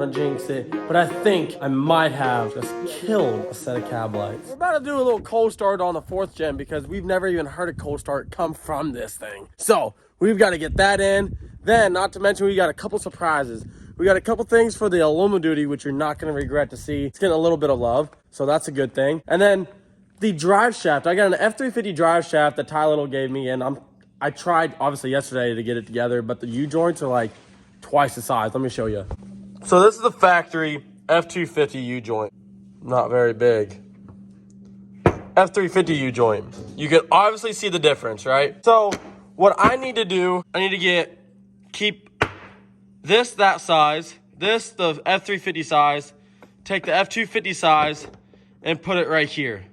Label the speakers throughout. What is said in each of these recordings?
Speaker 1: want to jinx it, but I think I might have just killed a set of cab lights. We're about to do a little cold start on the 4th gen because we've never even heard a cold start come from this thing. So we've got to get that in. Then, not to mention, we got a couple surprises. We got a couple things for the alumiduty, which you're not going to regret to see. It's getting a little bit of love, so that's a good thing. And then the drive shaft. I got an F-250 drive shaft that Ty Little gave me, and I tried, obviously, yesterday to get it together, but the U-joints are like twice the size. Let me show you. So this is the factory F-250 U-joint. Not very big. F-350 U-joint. You can obviously see the difference, right? So what I need to do, I need to keep this that size, this the F-350 size, take the F-250 size, and put it right here.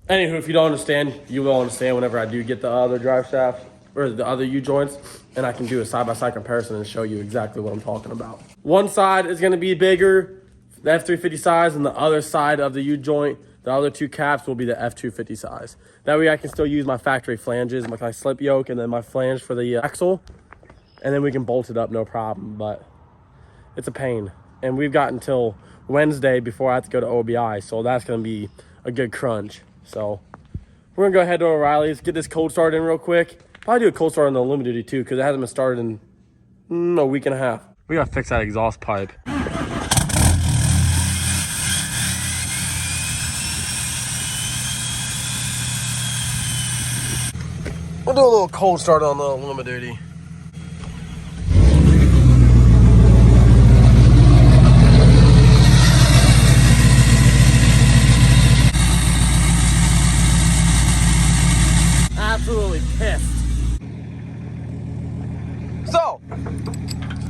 Speaker 1: Anywho, if you don't understand, you will understand whenever I do get the other drive shaft or the other U-joints, and I can do a side-by-side comparison and show you exactly what I'm talking about. One side is gonna be bigger, the F-350 size, and the other side of the U-joint, the other two caps will be the F-250 size. That way I can still use my factory flanges, my slip yoke, and then my flange for the axle, and then we can bolt it up no problem, but it's a pain. And we've got until Wednesday before I have to go to OBI, so that's gonna be a good crunch. So we're gonna go ahead to O'Reilly's, get this cold start in real quick. Probably do a cold start on the alumiduty too, because it hasn't been started in a week and a half. We gotta fix that exhaust pipe. We'll do a little cold start on the alumiduty. Absolutely pissed. So,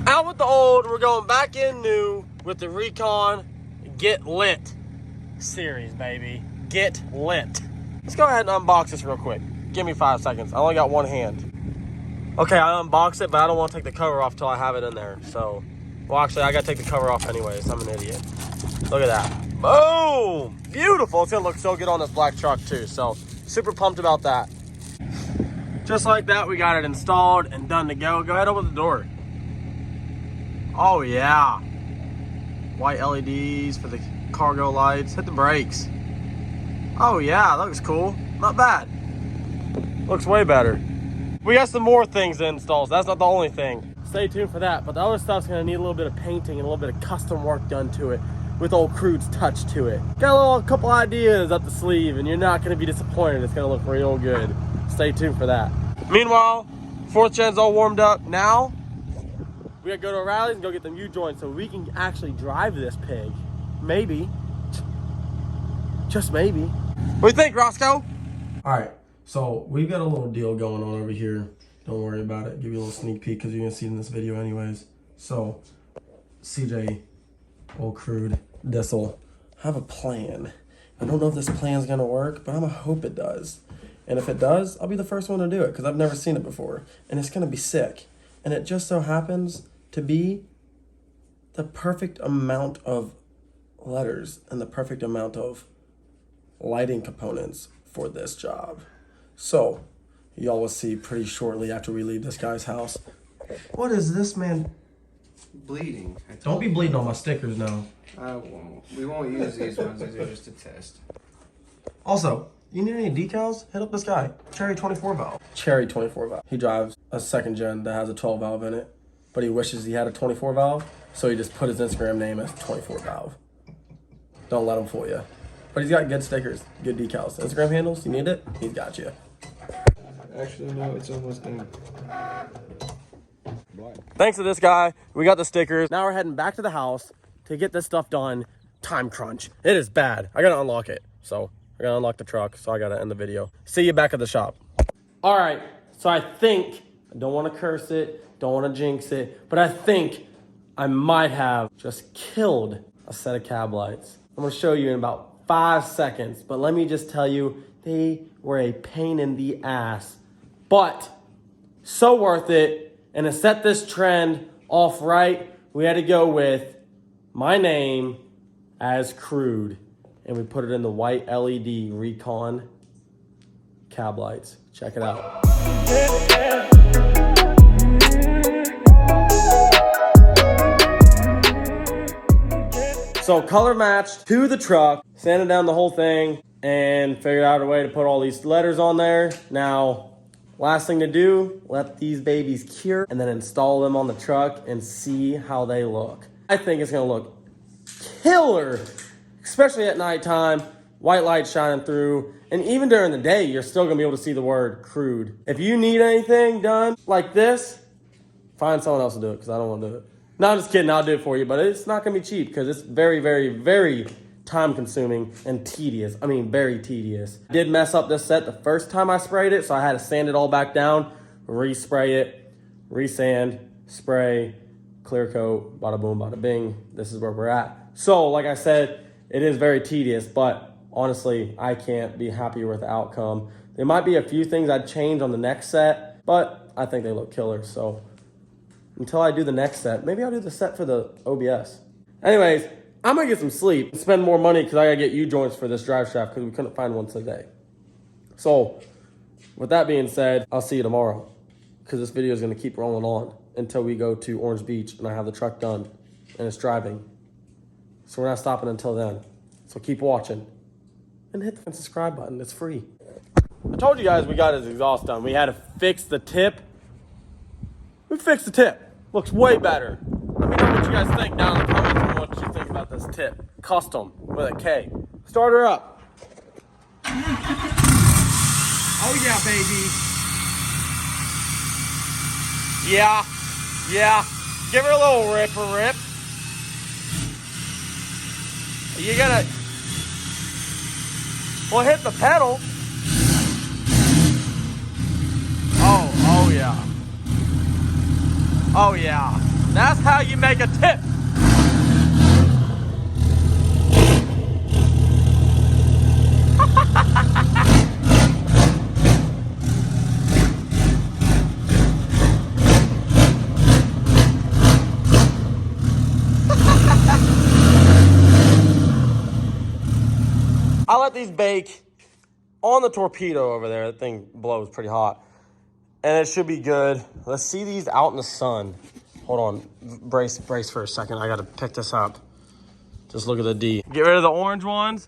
Speaker 1: out with the old, we're going back in new with the Recon Get Lit series, baby. Get lit. Let's go ahead and unbox this real quick. Give me 5 seconds. I only got one hand. Okay, I unboxed it, but I don't want to take the cover off till I have it in there. So, well, actually, I got to take the cover off anyways. I'm an idiot. Look at that. Boom! Beautiful. It's going to look so good on this black truck, too. So, super pumped about that. Just like that, we got it installed and done to go. Go ahead, open the door. Oh, yeah. White LEDs for the cargo lights. Hit the brakes. Oh, yeah, that looks cool. Not bad. Looks way better. We got some more things installed. That's not the only thing. Stay tuned for that. But the other stuff's going to need a little bit of painting and a little bit of custom work done to it with old Crude's touch to it. Got a couple ideas up the sleeve, and you're not going to be disappointed. It's going to look real good. Stay tuned for that. Meanwhile, 4th gen's all warmed up. Now, we gotta go to O'Reilly's and go get them U-joints so we can actually drive this pig. Maybe. Just maybe. What do you think, Roscoe? All right, so we've got a little deal going on over here. Don't worry about it. Give you a little sneak peek because you're gonna see it in this video anyways. So, CJ, old Crude, this'll have a plan. I don't know if this plan's gonna work, but I'm gonna hope it does. And if it does, I'll be the first one to do it because I've never seen it before. And it's going to be sick. And it just so happens to be the perfect amount of letters and the perfect amount of lighting components for this job. So, y'all will see pretty shortly after we leave this guy's house. What is this, man?
Speaker 2: Bleeding.
Speaker 1: Don't be bleeding on my stickers now.
Speaker 2: I won't. We won't use these ones. These are just a test.
Speaker 1: Also, you need any decals? Hit up this guy. Cherry 24 valve. Cherry 24 valve. He drives a 2nd gen that has a 12 valve in it, but he wishes he had a 24 valve, so he just put his Instagram name as 24 valve. Don't let him fool you. But he's got good stickers, good decals. Instagram handles, you need it? He's got you.
Speaker 2: Actually, no, it's almost done.
Speaker 1: Thanks to this guy, we got the stickers. Now we're heading back to the house to get this stuff done. Time crunch. It is bad. I gotta unlock it, so. I gotta unlock the truck, so I gotta end the video. See you back at the shop. All right, so I don't wanna curse it, don't wanna jinx it, but I think I might have just killed a set of cab lights. I'm gonna show you in about 5 seconds, but let me just tell you, they were a pain in the ass, but so worth it. And to set this trend off right, we had to go with my name as Crude. And we put it in the white LED Recon cab lights. Check it out. So color matched to the truck, sanded down the whole thing, and figured out a way to put all these letters on there. Now, last thing to do, let these babies cure and then install them on the truck and see how they look. I think it's gonna look killer, especially at nighttime, white light shining through, and even during the day, you're still gonna be able to see the word crude. If you need anything done like this, find someone else to do it, because I don't wanna do it. No, I'm just kidding, I'll do it for you, but it's not gonna be cheap, because it's very, very, very time consuming and tedious. I mean, very tedious. I did mess up this set the first time I sprayed it, so I had to sand it all back down, respray it, resand, spray, clear coat, bada boom, bada bing. This is where we're at. So, like I said, it is very tedious, but honestly, I can't be happier with the outcome. There might be a few things I'd change on the next set, but I think they look killer. So until I do the next set, maybe I'll do the set for the OBS. Anyways, I'm gonna get some sleep and spend more money because I gotta get U-joints for this drive shaft because we couldn't find one today. So with that being said, I'll see you tomorrow because this video is gonna keep rolling on until we go to Orange Beach and I have the truck done and it's driving. So we're not stopping until then. So keep watching and hit the subscribe button. It's free. I told you guys we got his exhaust done. We had to fix the tip. We fixed the tip. Looks way better. Let me know what you guys think down in the comments on what you think about this tip. Custom with a K. Start her up. Oh yeah, baby. Yeah. Yeah. Give her a little rip. You gotta, well, hit the pedal. Oh yeah. Oh yeah. That's how you make a tip. I let these bake on the torpedo over there. That thing blows pretty hot. And it should be good. Let's see these out in the sun. Hold on, brace for a second. I gotta pick this up. Just look at the D. Get rid of the orange ones.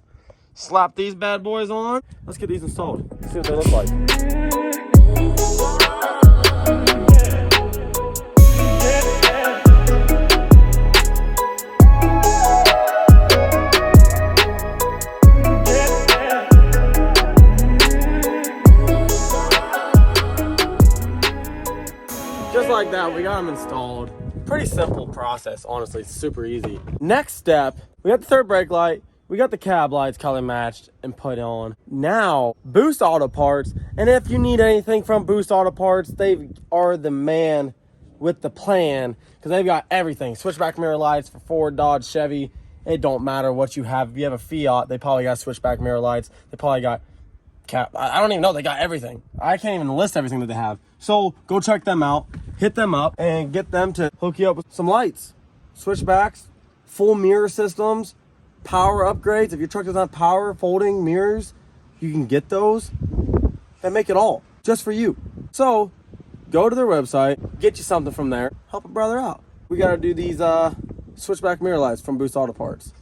Speaker 1: Slap these bad boys on. Let's get these installed. See what they look like. Just like that, we got them installed. Pretty simple process, honestly, super easy. Next step, we got the third brake light, we got the cab lights color matched and put on. Now, Boost Auto Parts, and if you need anything from Boost Auto Parts, they are the man with the plan, because they've got everything. Switchback mirror lights for Ford, Dodge, Chevy. It don't matter what you have. If you have a Fiat, they probably got switchback mirror lights. They probably got I don't even know. They got everything. I can't even list everything that they have. So go check them out, hit them up, and get them to hook you up with some lights, switchbacks, full mirror systems, power upgrades. If your truck doesn't have power, folding mirrors, you can get those. They make it all just for you. So go to their website, get you something from there, help a brother out. We got to do these switchback mirror lights from Boost Auto Parts.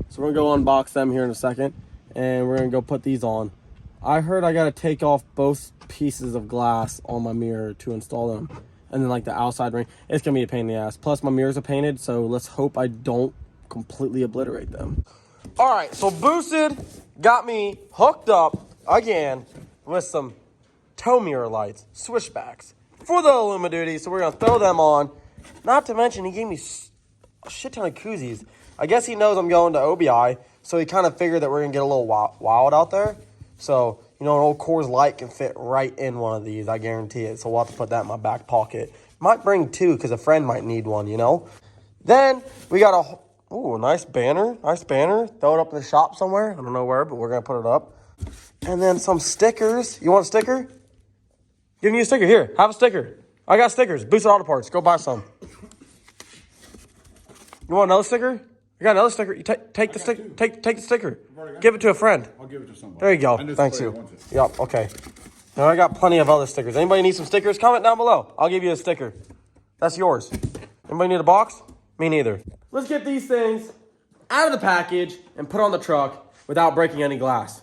Speaker 1: So we're going to go unbox them here in a second, and we're going to go put these on. I heard I got to take off both pieces of glass on my mirror to install them. And then like the outside ring, it's going to be a pain in the ass. Plus my mirrors are painted, so let's hope I don't completely obliterate them. All right, so Boosted got me hooked up again with some tow mirror lights, switchbacks for the alumiduty. So we're going to throw them on. Not to mention, he gave me a shit ton of koozies. I guess he knows I'm going to OBI, so he kind of figured that we're going to get a little wild out there. So, you know, an old Coors Light can fit right in one of these. I guarantee it. So we'll have to put that in my back pocket. Might bring two because a friend might need one, you know. Then we got a nice banner. Nice banner. Throw it up in the shop somewhere. I don't know where, but we're going to put it up. And then some stickers. You want a sticker? Give me a sticker. Here, have a sticker. I got stickers. Boosted Auto Parts. Go buy some. You want another sticker? You got another sticker. You take the sticker. Take the sticker. Give it to a friend.
Speaker 3: I'll give it to somebody.
Speaker 1: There you go. Thanks you. Yep. Okay. Now I got plenty of other stickers. Anybody need some stickers? Comment down below. I'll give you a sticker. That's yours. Anybody need a box? Me neither. Let's get these things out of the package and put on the truck without breaking any glass.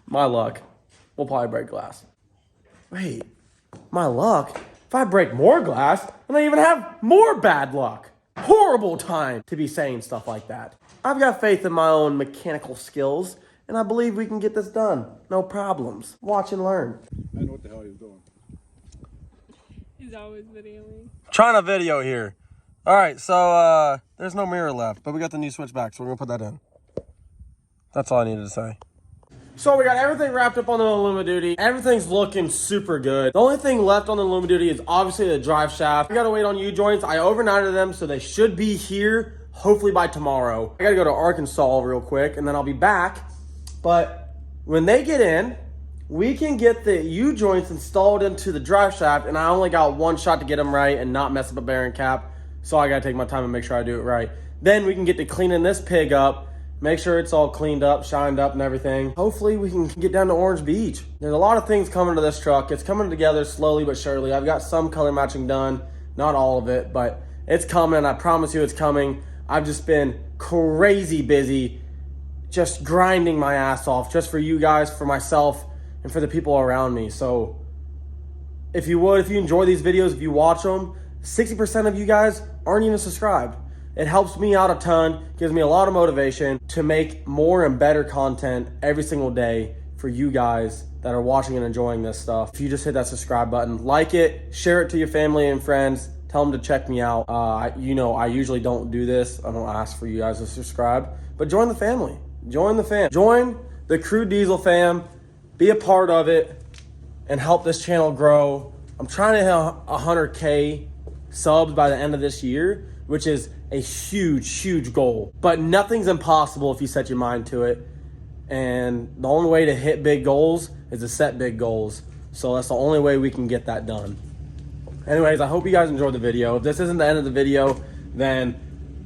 Speaker 1: My luck. We'll probably break glass. Wait, my luck? If I break more glass, then I even have more bad luck. Horrible time to be saying stuff like that. I've got faith in my own mechanical skills, and I believe we can get this done. No problems. Watch and learn.
Speaker 3: I know what the hell he's doing.
Speaker 4: He's always videoing.
Speaker 1: Trying to video here. All right, so there's no mirror left, but we got the new switchback, so we're gonna put that in. That's all I needed to say. So we got everything wrapped up on the alumiduty. Everything's looking super good. The only thing left on the alumiduty is obviously the drive shaft. I gotta wait on U-joints. I overnighted them, so they should be here hopefully by tomorrow. I gotta go to Arkansas real quick, and then I'll be back. But when they get in, we can get the U-joints installed into the drive shaft, and I only got one shot to get them right and not mess up a bearing cap. So I gotta take my time and make sure I do it right. Then we can get to cleaning this pig up, make sure it's all cleaned up, shined up and everything. Hopefully we can get down to Orange Beach. There's a lot of things coming to this truck. It's coming together slowly but surely. I've got some color matching done, not all of it, but it's coming. I promise you it's coming. I've just been crazy busy, just grinding my ass off just for you guys, for myself, and for the people around me. So if you enjoy these videos, if you watch them, 60% of you guys aren't even subscribed. It helps me out a ton, gives me a lot of motivation to make more and better content every single day for you guys that are watching and enjoying this stuff. If you just hit that subscribe button, like it, share it to your family and friends, tell them to check me out. You know, I usually don't do this. I don't ask for you guys to subscribe, but join the family. Join the fam. Join the Crew Diesel fam. Be a part of it and help this channel grow. I'm trying to hit 100K subs by the end of this year, which is a huge goal. But nothing's impossible if you set your mind to it. And the only way to hit big goals is to set big goals. So that's the only way we can get that done. Anyways, I hope you guys enjoyed the video. If this isn't the end of the video, then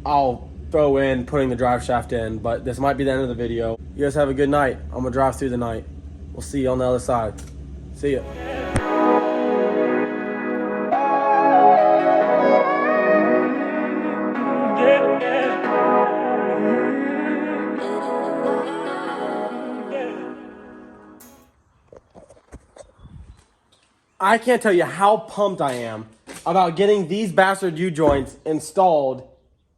Speaker 1: I'll throw in putting the drive shaft in, but this might be the end of the video. You guys have a good night. I'm gonna drive through the night. We'll see you on the other side. See ya. I can't tell you how pumped I am about getting these bastard U-joints installed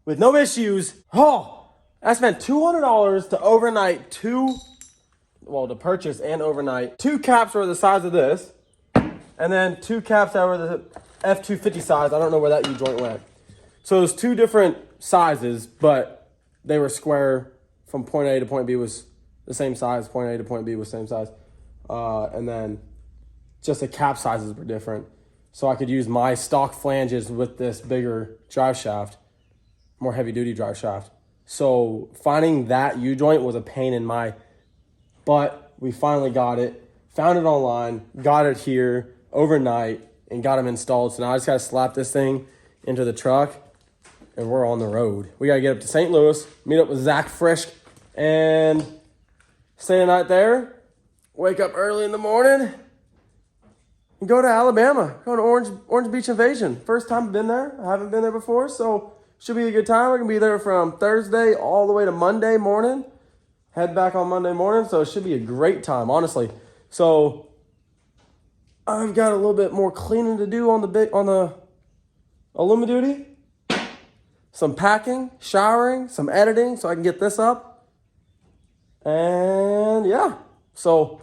Speaker 1: with no issues. Oh, I spent $200 to overnight to purchase and overnight 2 caps that were the size of this, and then 2 caps that were the F-250 size. I don't know where that U-joint went. So there's 2 different sizes, but they were square from point A to point B was the same size. Point A to point B was the same size. And then just the cap sizes were different. So I could use my stock flanges with this bigger drive shaft, more heavy duty drive shaft. So finding that U-joint was a pain in my butt. We finally got it, found it online, got it here overnight, and got them installed. So now I just gotta slap this thing into the truck and we're on the road. We gotta get up to St. Louis, meet up with Zach Frisch, and stay the night there, wake up early in the morning, and go to Alabama, go to Orange Beach Invasion. First time I've been there. I haven't been there before, so should be a good time. We're gonna be there from Thursday all the way to Monday morning. Head back on Monday morning, so it should be a great time, honestly. So I've got a little bit more cleaning to do on the alumiduty. Some packing, showering, some editing, so I can get this up. And yeah, so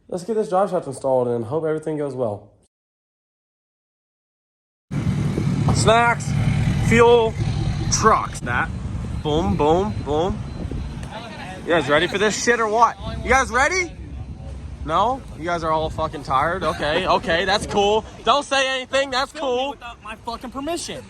Speaker 1: let's get this drive shaft installed and hope everything goes well. Snacks, fuel, trucks. That. Boom, boom, boom. You guys ready for this shit or what? You guys ready? No? You guys are all fucking tired? Okay, that's cool. Don't say anything, that's cool.
Speaker 5: Without my fucking permission.